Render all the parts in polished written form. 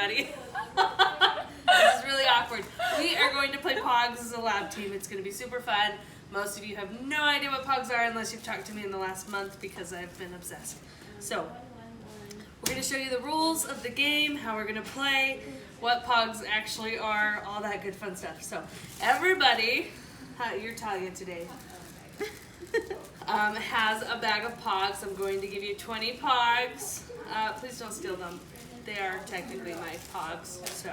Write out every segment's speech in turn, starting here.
everybody. This is really awkward. We are going to play Pogs as a lab team. It's going to be super fun. Most of you have no idea what Pogs are unless you've talked to me in the last month because I've been obsessed. So, we're going to show you the rules of the game, how we're going to play, what Pogs actually are, all that good fun stuff. So, everybody, you're Talia today, has a bag of Pogs. I'm going to give you 20 Pogs. Please don't steal them. They are technically my Pogs. So,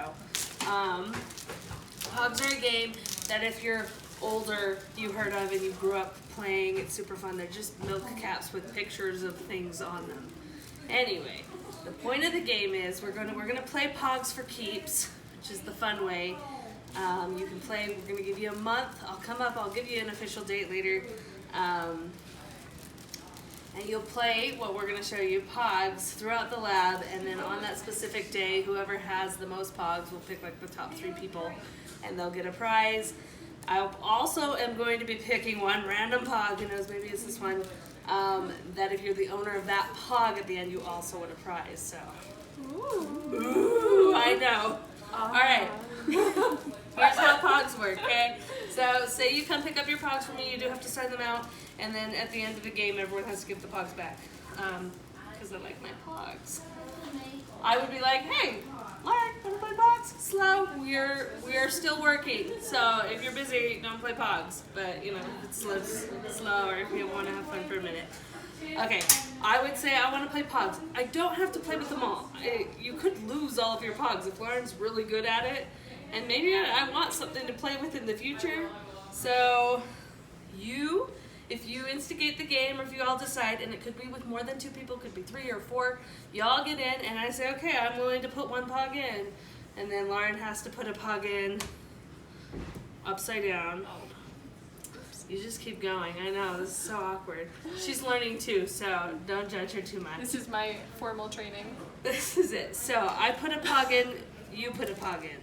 Pogs are a game that if you're older, you heard of and you grew up playing. It's super fun. They're just milk caps with pictures of things on them. Anyway, the point of the game is we're gonna play Pogs for keeps, which is the fun way. You can play. We're gonna give you a month. I'll come up. I'll give you an official date later. And you'll play what we're going to show you, Pogs, throughout the lab, and then on that specific day, whoever has the most Pogs will pick like the top 3 people, and they'll get a prize. I also am going to be picking one random Pog, who knows, maybe it's this one, that if you're the owner of that Pog at the end, you also win a prize, so. Ooh, I know. All right. Here's how Pogs work, okay? So, say you come pick up your Pogs from me, you do have to sign them out, and then at the end of the game, everyone has to give the Pogs back, because I like my Pogs. I would be like, hey, Lark, wanna play Pogs? Slow, we are still working, so if you're busy, don't play Pogs, but, you know, it's slow, or if you want to have fun for a minute. Okay, I would say I want to play Pogs. I don't have to play with them all. You could lose all of your Pogs if Lauren's really good at it. And maybe I want something to play with in the future. So if you instigate the game or if you all decide, and it could be with more than 2 people, could be 3 or 4, y'all get in and I say, okay, I'm willing to put one Pog in. And then Lauren has to put a Pog in upside down. You just keep going. I know, this is so awkward. She's learning too, so don't judge her too much. This is my formal training. This is it. So I put a Pog in, you put a Pog in.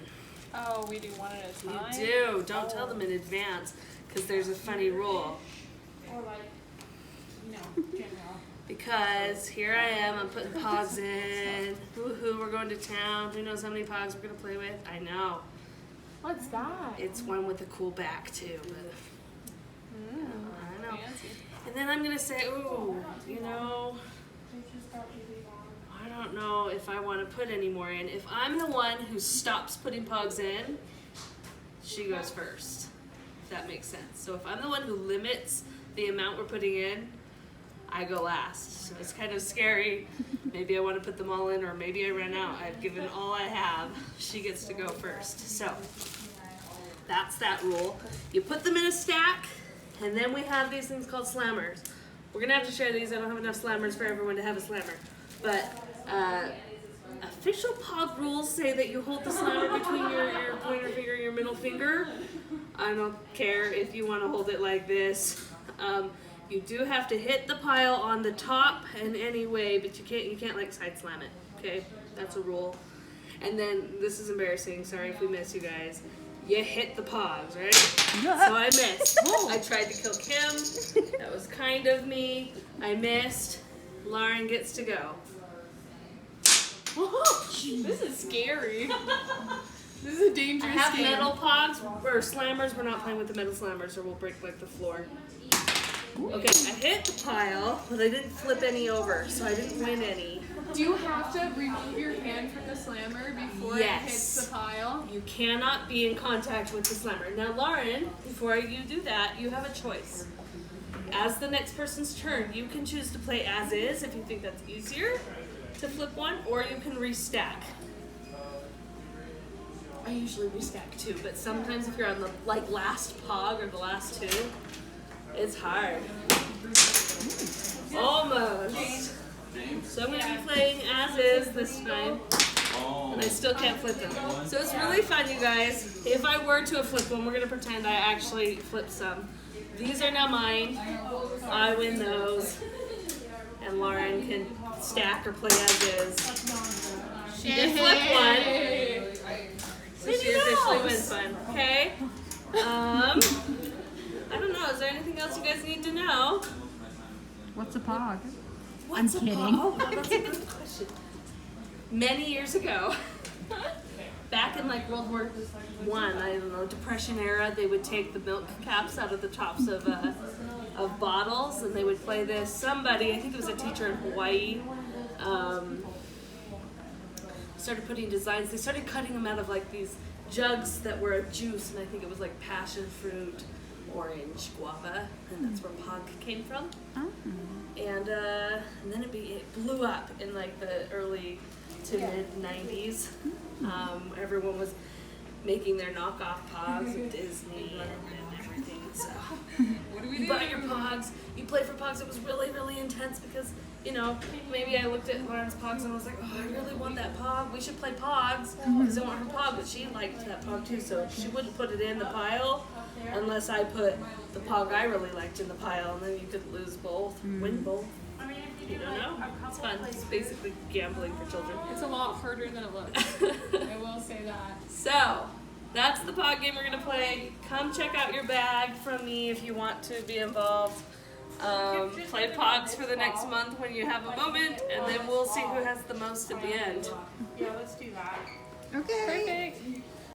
Oh, we do one at a time? You do. Don't tell them in advance, because there's a funny rule. Because here I am, I'm putting Pogs in. Woohoo, we're going to town. Who knows how many Pogs we're going to play with? I know. What's that? It's one with a cool back, too. But I know. Fancy. And then I'm going to say, ooh, you know, I don't know if I want to put any more in. If I'm the one who stops putting Pogs in, she goes first. If that makes sense. So if I'm the one who limits the amount we're putting in, I go last. So it's kind of scary. Maybe I want to put them all in, or maybe I ran out. I've given all I have. She gets to go first. So that's that rule. You put them in a stack, and then we have these things called slammers. We're going to have to share these. I don't have enough slammers for everyone to have a slammer. But official Pog rules say that you hold the slammer between your pointer finger and your middle finger. I don't care if you want to hold it like this. You do have to hit the pile on the top in any way, but you can't like side slam it. Okay, that's a rule. And then this is embarrassing. Sorry if we miss you guys. You hit the Pogs, right? So I missed. I tried to kill Kim. That was kind of me. I missed. Lauren gets to go. This is scary. This is a dangerous I have game. metal Pogs or slammers. We're not playing with the metal slammers, or we'll break like the floor. Okay, I hit the pile, but I didn't flip any over, so I didn't win any. Do you have to remove your hand from the slammer before it hits the pile? You cannot be in contact with the slammer. Now, Lauren, before you do that, you have a choice. As the next person's turn, you can choose to play as is if you think that's easier to flip one, or you can restack. I usually restack too, but sometimes if you're on the last Pog or the last 2, it's hard. Almost. So I'm going to be playing as is this time, and I still can't flip them. So it's really fun, you guys. If I were to have flipped one, we're going to pretend I actually flipped some. These are now mine. I win those. And Lauren can stack or play as is. She did flip one. So she officially wins one. Okay? I don't know. Is there anything else you guys need to know? What's a Pog? What's I'm kidding. Oh, that's a good question. Many years ago, Back in like World War One, I don't know, Depression era, they would take the milk caps out of the tops of bottles, and they would play this. Somebody, I think it was a teacher in Hawaii, started putting designs. They started cutting them out of like these jugs that were of juice, and I think it was like passion fruit, orange, guava, and that's where Pog came from. And then it blew up in like the early to mid 90s. Everyone was making their knockoff Pogs with Disney and everything. So you buy your Pogs, you play for Pogs. It was really, really intense because, you know, maybe I looked at Lauren's Pogs and I was like, oh, I really want that Pog. We should play Pogs because I want her Pog, but she liked that Pog too, so she wouldn't put it in the pile unless I put the Pog I really liked in the pile, and then you could lose both, win both. You don't know. It's fun. It's basically gambling for children. It's a lot harder than it looks. I will say that. So, that's the Pog game we're going to play. Come check out your bag from me if you want to be involved. Play Pogs for the next month when you have a moment, and then we'll see who has the most at the end. Yeah, let's do that. Okay. Perfect.